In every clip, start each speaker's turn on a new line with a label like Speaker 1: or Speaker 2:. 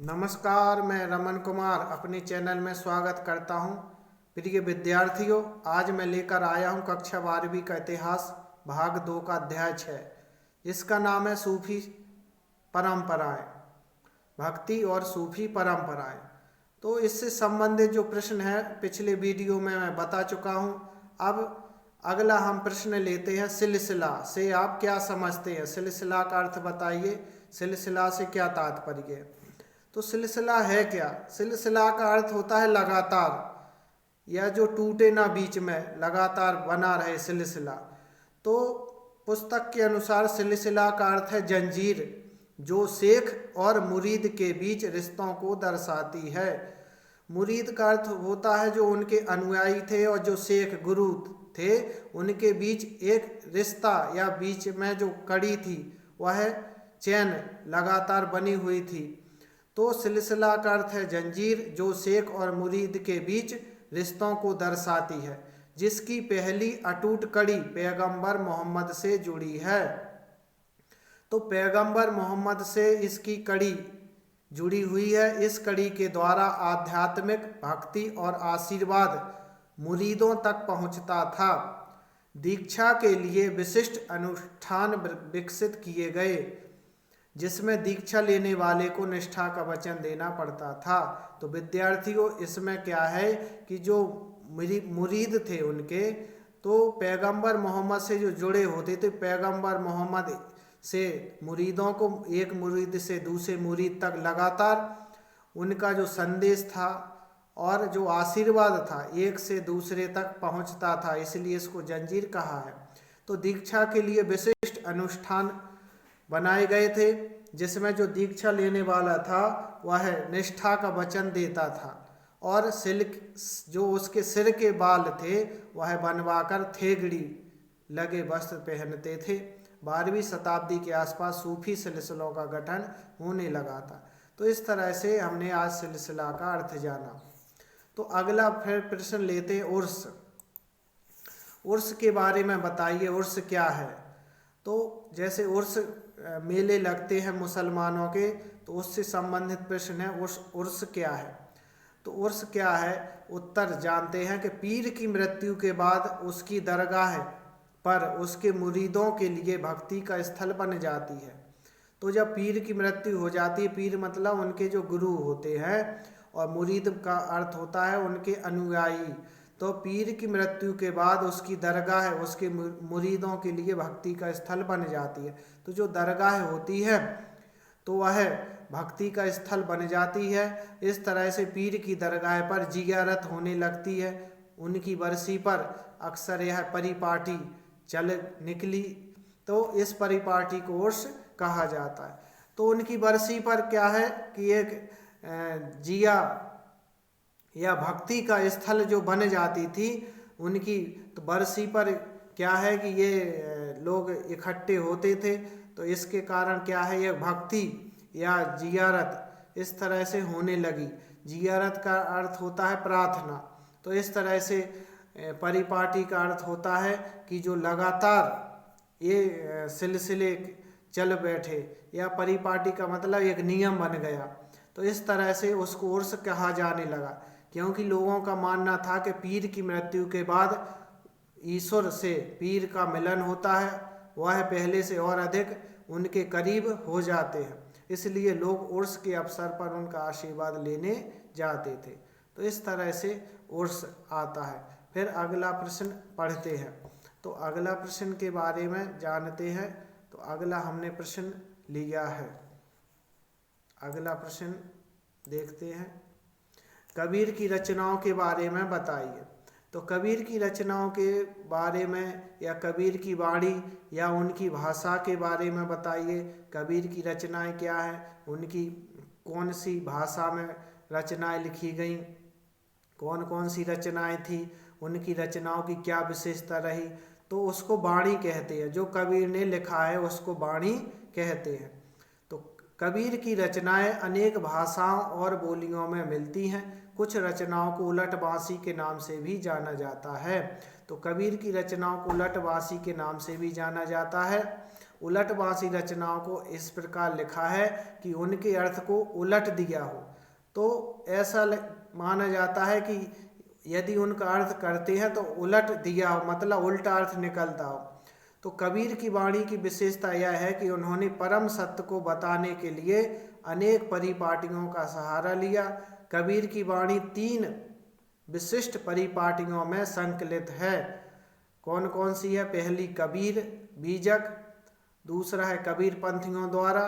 Speaker 1: नमस्कार, मैं रमन कुमार अपने चैनल में स्वागत करता हूं। प्रिय विद्यार्थियों, आज मैं लेकर आया हूं कक्षा 12वीं का इतिहास भाग 2 का अध्याय 6, जिसका नाम है सूफी परंपराएं, भक्ति और सूफी परंपराएं। तो इससे संबंधित जो प्रश्न है पिछले वीडियो में मैं बता चुका हूं। अब अगला हम प्रश्न लेते हैं, सिलसिला से आप क्या समझते हैं? सिलसिला का अर्थ बताइए, सिलसिला से क्या तात्पर्य है? तो सिलसिला है क्या? सिलसिला का अर्थ होता है लगातार, या जो टूटे ना, बीच में लगातार बना रहे सिलसिला। तो पुस्तक के अनुसार सिलसिला का अर्थ है जंजीर, जो शेख और मुरीद के बीच रिश्तों को दर्शाती है। मुरीद का अर्थ होता है जो उनके अनुयायी थे, और जो शेख गुरु थे उनके बीच एक रिश्ता या बीच में जो कड़ी थी वह चैन लगातार बनी हुई थी। तो सिलसिला का अर्थ है जंजीर, जो शेख और मुरीद के बीच रिश्तों को दर्शाती है, जिसकी पहली अटूट कड़ी पैगंबर मोहम्मद से जुड़ी है। तो पैगंबर मोहम्मद से इसकी कड़ी जुड़ी हुई है। इस कड़ी के द्वारा आध्यात्मिक भक्ति और आशीर्वाद मुरीदों तक पहुंचता था। दीक्षा के लिए विशिष्ट अनुष्ठान विकसित किए गए, जिसमें दीक्षा लेने वाले को निष्ठा का वचन देना पड़ता था। तो विद्यार्थियों, इसमें क्या है कि जो मुरीद थे उनके, तो पैगंबर मोहम्मद से जो जुड़े होते थे, पैगंबर मोहम्मद से मुरीदों को एक मुरीद से दूसरे मुरीद तक लगातार उनका जो संदेश था और जो आशीर्वाद था एक से दूसरे तक पहुंचता था, इसलिए इसको जंजीर कहा है। तो दीक्षा के लिए विशिष्ट अनुष्ठान बनाए गए थे, जिसमें जो दीक्षा लेने वाला था वह निष्ठा का वचन देता था, और सिल्क जो उसके सिर के बाल थे वह बनवाकर थेगड़ी लगे वस्त्र पहनते थे। 12वीं शताब्दी के आसपास सूफी सिलसिलों का गठन होने लगा था। तो इस तरह से हमने आज सिलसिला का अर्थ जाना। तो अगला फिर प्रश्न लेते हैं, उर्स। उर्स के बारे में बताइए, उर्स क्या है? तो जैसे उर्स मेले लगते हैं मुसलमानों के, तो उससे संबंधित प्रश्न है, उर्स क्या है? तो उर्स क्या है? उत्तर जानते हैं कि पीर की मृत्यु के बाद उसकी दरगाह पर उसके मुरीदों के लिए भक्ति का स्थल बन जाती है। तो जब पीर की मृत्यु हो जाती है, पीर मतलब उनके जो गुरु होते हैं, और मुरीद का अर्थ होता है उनके अनुयायी। तो पीर की मृत्यु के बाद उसकी दरगाह उसके मुरीदों के लिए भक्ति का स्थल बन जाती है। तो जो दरगाह होती है तो वह भक्ति का स्थल बन जाती है। इस तरह से पीर की दरगाह पर जियारत होने लगती है। उनकी बरसी पर अक्सर यह परिपाटी चल निकली, तो इस परिपाटी को उर्स कहा जाता है। तो उनकी बरसी पर क्या है कि एक जिया या भक्ति का स्थल जो बन जाती थी उनकी, तो बरसी पर क्या है कि ये लोग इकट्ठे होते थे। तो इसके कारण क्या है, ये भक्ति या जियारत इस तरह से होने लगी। जियारत का अर्थ होता है प्रार्थना। तो इस तरह से परिपाटी का अर्थ होता है कि जो लगातार ये सिलसिले चल बैठे, या परिपाटी का मतलब एक नियम बन गया। तो इस तरह से उसको उर्स कहा जाने लगा, क्योंकि लोगों का मानना था कि पीर की मृत्यु के बाद ईश्वर से पीर का मिलन होता है, वह पहले से और अधिक उनके करीब हो जाते हैं, इसलिए लोग उर्स के अवसर पर उनका आशीर्वाद लेने जाते थे। तो इस तरह से उर्स आता है। फिर अगला प्रश्न पढ़ते हैं। तो अगला प्रश्न के बारे में जानते हैं। तो अगला हमने प्रश्न लिया है, अगला प्रश्न देखते हैं, कबीर की रचनाओं के बारे में बताइए। तो कबीर की रचनाओं के बारे में, या कबीर की वाणी या उनकी भाषा के बारे में बताइए। कबीर की रचनाएं क्या हैं, उनकी कौन सी भाषा में रचनाएं लिखी गई, कौन कौन सी रचनाएं थी, उनकी रचनाओं की क्या विशेषता रही, तो उसको वाणी कहते हैं। जो कबीर ने लिखा है उसको वाणी कहते हैं। तो कबीर की रचनाएं अनेक भाषाओं और बोलियों में मिलती हैं। कुछ रचनाओं को उलट बांसी के नाम से भी जाना जाता है। तो कबीर की रचनाओं को उलट बांसी के नाम से भी जाना जाता है। उलटवासी रचनाओं को इस प्रकार लिखा है कि उनके अर्थ को उलट दिया हो। तो ऐसा माना जाता है कि यदि उनका अर्थ करते हैं तो उलट दिया हो, मतलब उल्टा अर्थ निकलता हो। तो कबीर की वाणी की विशेषता यह है कि उन्होंने परम सत्य को बताने के लिए अनेक परिपाटियों का सहारा लिया। कबीर की वाणी 3 विशिष्ट परिपाटियों में संकलित है। कौन कौन सी है? पहली कबीर बीजक, दूसरा है कबीर पंथियों द्वारा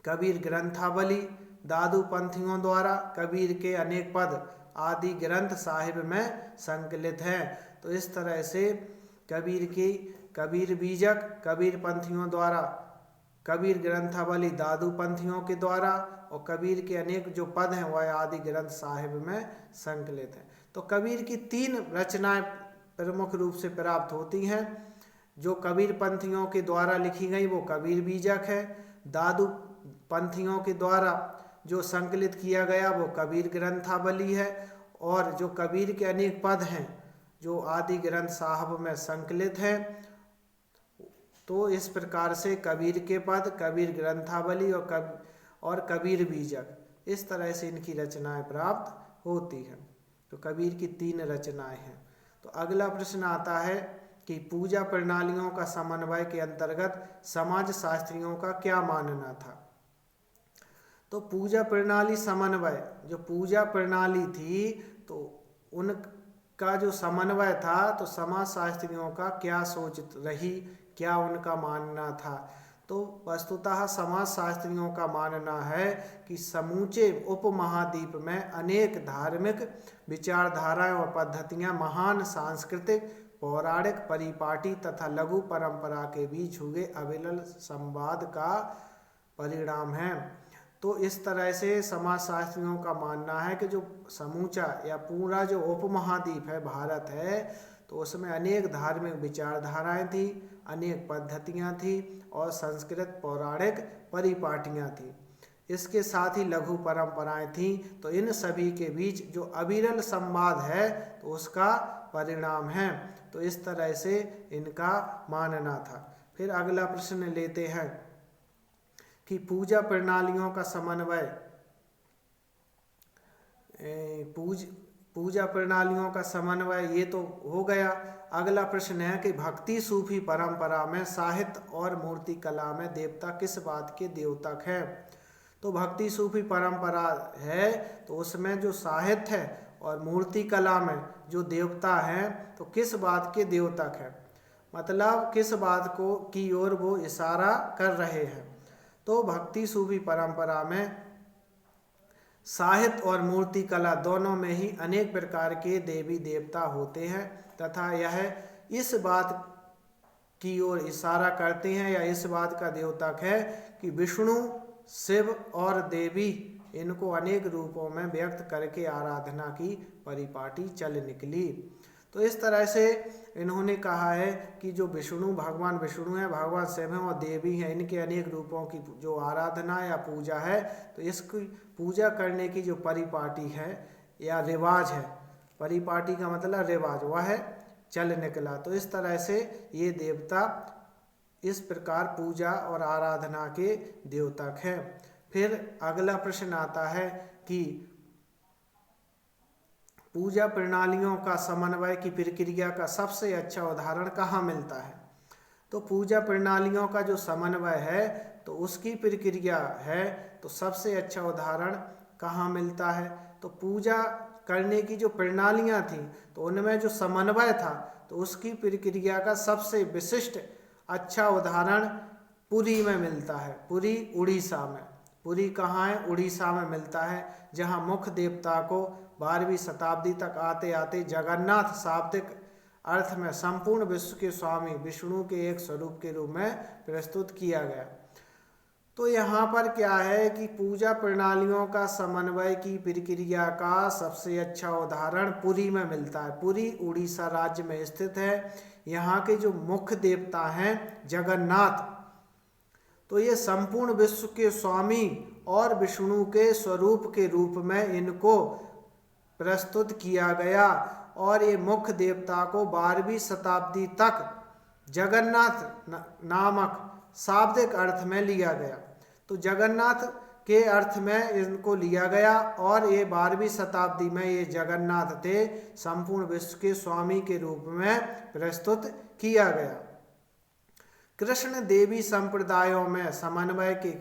Speaker 1: कबीर ग्रंथावली, दादू पंथियों द्वारा कबीर के अनेक पद आदि ग्रंथ साहिब में संकलित हैं। तो इस तरह से कबीर की कबीर बीजक, कबीर पंथियों द्वारा कबीर ग्रंथावली, दादू पंथियों के द्वारा और कबीर के अनेक जो पद हैं वह आदि ग्रंथ साहिब में संकलित हैं। तो कबीर की 3 रचनाएं प्रमुख रूप से प्राप्त होती हैं। जो कबीर पंथियों के द्वारा लिखी गई वो कबीर बीजक है। दादू पंथियों के द्वारा जो संकलित किया गया वो कबीर ग्रंथावली है। और जो कबीर के अनेक पद हैं जो आदि ग्रंथ साहब में संकलित हैं। तो इस प्रकार से कबीर के पद, कबीर ग्रंथावली और कबीर बीजक, इस तरह से इनकी रचनाएं प्राप्त होती हैं। तो कबीर की 3 रचनाएं हैं। तो अगला प्रश्न आता है कि पूजा प्रणालियों का समन्वय के अंतर्गत समाज शास्त्रियों का क्या मानना था। तो पूजा प्रणाली समन्वय, जो पूजा प्रणाली थी तो उनका जो समन्वय था तो समाज शास्त्रियों का क्या सोच रही, क्या उनका मानना था। तो वस्तुतः समाज शास्त्रियों का मानना है कि समूचे उपमहाद्वीप में अनेक धार्मिक विचारधाराएं और पद्धतियां महान सांस्कृतिक, पौराणिक, परिपाटी तथा लघु परंपरा के बीच हुए अविरल संवाद का परिणाम है। तो इस तरह से समाज शास्त्रियों का मानना है कि जो समूचा या पूरा जो उपमहाद्वीप है, भारत है, तो उसमें अनेक धार्मिक विचारधाराएं थी, अनेक पद्धतियां थी और संस्कृत पौराणिक परिपाटियां थी। इसके साथ ही लघु परंपराएं थीं। तो इन सभी के बीच जो अविरल संवाद है तो उसका परिणाम है। तो इस तरह से इनका मानना था। फिर अगला प्रश्न लेते हैं कि पूजा प्रणालियों का समन्वय, पूजा प्रणालियों का समन्वय ये तो हो गया। अगला प्रश्न है कि भक्ति सूफी परंपरा में साहित्य और मूर्ति कला में देवता किस बात के द्योतक हैं। तो भक्ति सूफी परंपरा है तो उसमें जो साहित्य है और मूर्ति कला में जो देवता हैं तो किस बात के द्योतक हैं, मतलब किस बात को की ओर वो इशारा कर रहे हैं। तो भक्ति सूफी परंपरा में साहित्य और मूर्ति कला दोनों में ही अनेक प्रकार के देवी देवता होते हैं तथा यह इस बात की ओर इशारा करते हैं या इस बात का द्योतक है कि विष्णु, शिव और देवी इनको अनेक रूपों में व्यक्त करके आराधना की परिपाटी चल निकली। तो इस तरह से इन्होंने कहा है कि जो विष्णु, भगवान विष्णु है, भगवान शिव हैं और देवी हैं, इनके अनेक रूपों की जो आराधना या पूजा है तो इसकी पूजा करने की जो परिपाटी है या रिवाज है, परिपाटी का मतलब रिवाज, वह है चल निकला। तो इस तरह से ये देवता इस प्रकार पूजा और आराधना के द्योतक हैं। फिर अगला प्रश्न आता है कि पूजा प्रणालियों का समन्वय की प्रक्रिया का सबसे अच्छा उदाहरण कहाँ मिलता है। तो पूजा प्रणालियों का जो समन्वय है तो उसकी प्रक्रिया है तो सबसे अच्छा उदाहरण कहाँ मिलता है। तो पूजा करने की जो प्रणालियाँ थीं तो उनमें जो समन्वय था तो उसकी प्रक्रिया का सबसे विशिष्ट अच्छा उदाहरण पुरी में मिलता है। पुरी उड़ीसा में, पुरी कहाँ है? उड़ीसा में मिलता है, जहाँ मुख्य देवता को 12वीं शताब्दी तक आते आते जगन्नाथ शाब्दिक अर्थ में संपूर्ण विश्व के स्वामी विष्णु के एक स्वरूप के रूप में प्रस्तुत किया गया। तो यहाँ पर क्या है कि पूजा प्रणालियों का समन्वय की प्रक्रिया का सबसे अच्छा उदाहरण पुरी में मिलता है। पुरी उड़ीसा राज्य में स्थित है। यहाँ के जो मुख्य देवता हैं जगन्नाथ, तो ये संपूर्ण विश्व के स्वामी और विष्णु के स्वरूप के रूप में इनको प्रस्तुत किया गया और ये मुख्य देवता को 12वीं शताब्दी तक जगन्नाथ नामक शाब्दिक अर्थ में लिया गया। तो जगन्नाथ के अर्थ में इनको लिया गया और ये 12वीं शताब्दी में ये जगन्नाथ थे संपूर्ण विश्व के स्वामी के रूप में प्रस्तुत किया गया। कृष्ण देवी संप्रदायों में समन्वय के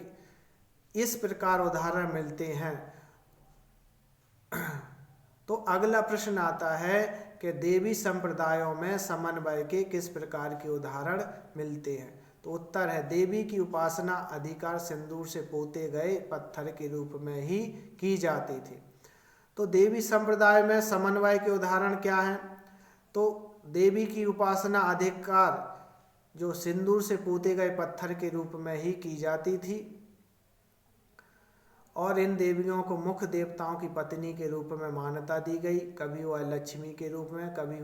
Speaker 1: इस प्रकार उदाहरण मिलते हैं। तो अगला प्रश्न आता है कि देवी संप्रदायों में समन्वय के किस प्रकार के उदाहरण मिलते हैं। तो उत्तर है देवी की उपासना अधिकार सिंदूर से पोते गए पत्थर के रूप में ही की जाती थी। तो देवी संप्रदाय में समन्वय के उदाहरण क्या हैं? तो देवी की उपासना अधिकार जो सिंदूर से पोते गए पत्थर के रूप में ही की जाती थी और इन देवियों को मुख्य देवताओं की पत्नी के रूप में मान्यता दी गई। कभी वह लक्ष्मी के रूप में, कभी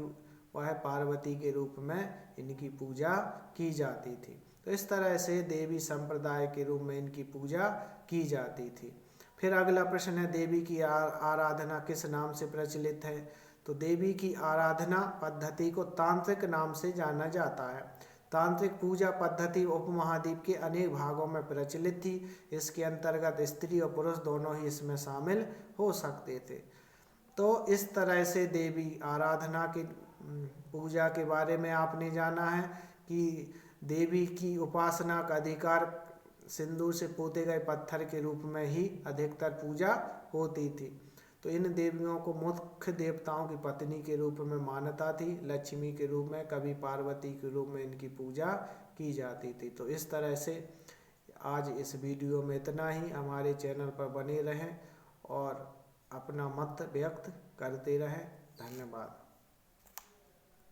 Speaker 1: वह पार्वती के रूप में इनकी पूजा की जाती थी। तो इस तरह से देवी संप्रदाय के रूप में इनकी पूजा की जाती थी। फिर अगला प्रश्न है देवी की आराधना किस नाम से प्रचलित है। तो देवी की आराधना पद्धति को तांत्रिक नाम से जाना जाता है। तांत्रिक पूजा पद्धति उपमहाद्वीप के अनेक भागों में प्रचलित थी। इसके अंतर्गत स्त्री और पुरुष दोनों ही इसमें शामिल हो सकते थे। तो इस तरह से देवी आराधना की पूजा के बारे में आपने जाना है कि देवी की उपासना का अधिकार सिंदूर से पोते गए पत्थर के रूप में ही अधिकतर पूजा होती थी। तो इन देवियों को मुख्य देवताओं की पत्नी के रूप में मान्यता थी, लक्ष्मी के रूप में, कभी पार्वती के रूप में इनकी पूजा की जाती थी। तो इस तरह से आज इस वीडियो में इतना ही। हमारे चैनल पर बने रहें और अपना मत व्यक्त करते रहें। धन्यवाद।